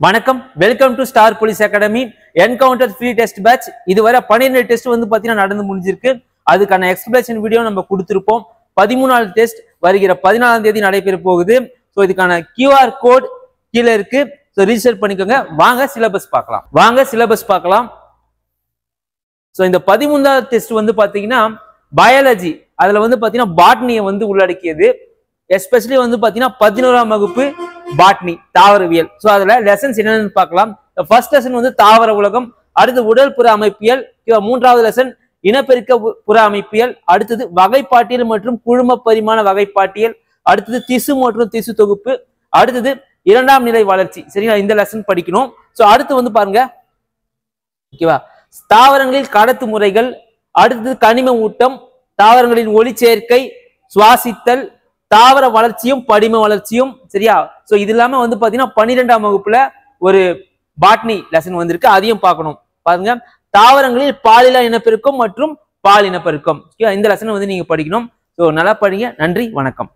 வணக்கம் welcome to Star Police Academy encounter free test batch. இதுவரை 12 test வந்து பாத்தீங்கன்னா நடந்து முடிஞ்சிருக்கு. அதுக்கான எக்ஸ்பிளேஷன் வீடியோ நம்ம கொடுத்திருப்போம். 13வது டெஸ்ட் வருகிற 14ஆம் தேதி நடைபெற போகுது. ஸோ இதுக்கான QR கோட் கீழே இருக்கு. ஸோ ரிஜிஸ்டர் பண்ணிக்கோங்க. வாங்க சிலபஸ் பார்க்கலாம். ஸோ இந்த 13வது டெஸ்ட் வந்து பாத்தீங்கன்னா பயாலஜி, அதுல வந்து பாத்தீங்கன்னா பாட்னியை வந்து உள்ளடக்கியது. எஸ்பெஷலி வந்து பாத்தீங்கன்னா 11ஆம் வகுப்பு பாட்னி தாவரவியல். சோ அதுல லெசன்ஸ் என்னன்னு பார்க்கலாம். ஃபர்ஸ்ட் லெசன் வந்து தாவர உலகம், அடுத்து உடல் புற அமைப்பியல், மூன்றாவது லெசன் இனப்பெருக்க புற அமைப்பியல், அடுத்தது வகைப்பாட்டியல் மற்றும் குழும பரிமாண வகைப்பாட்டியல், அடுத்தது திசு மற்றும் திசு தொகுப்பு, அடுத்தது இரண்டாம் நிலை வளர்ச்சி. சரிங்களா, இந்த லெசன் படிக்கணும். சோ அடுத்து வந்து பாருங்க, ஓகேவா, தாவரங்களில் கடத்து முறைகள், அடுத்தது கனிம ஊட்டம், தாவரங்களின் ஒளி சேர்க்கை, சுவாசித்தல், தாவர வளர்ச்சியும் படிம வளர்ச்சியும். சரியா, சோ இது இல்லாம வந்து பாத்தீங்கன்னா 12ஆம் வகுப்புல ஒரு பாட்னி லெசன் வந்திருக்கு, அதையும் பார்க்கணும். பாருங்க, தாவரங்களில் பாலின இனப்பெருக்கம் மற்றும் பால் இனப்பெருக்கம். இந்த லெசன் வந்து நீங்க படிக்கணும். சோ நல்லா படிங்க. நன்றி, வணக்கம்.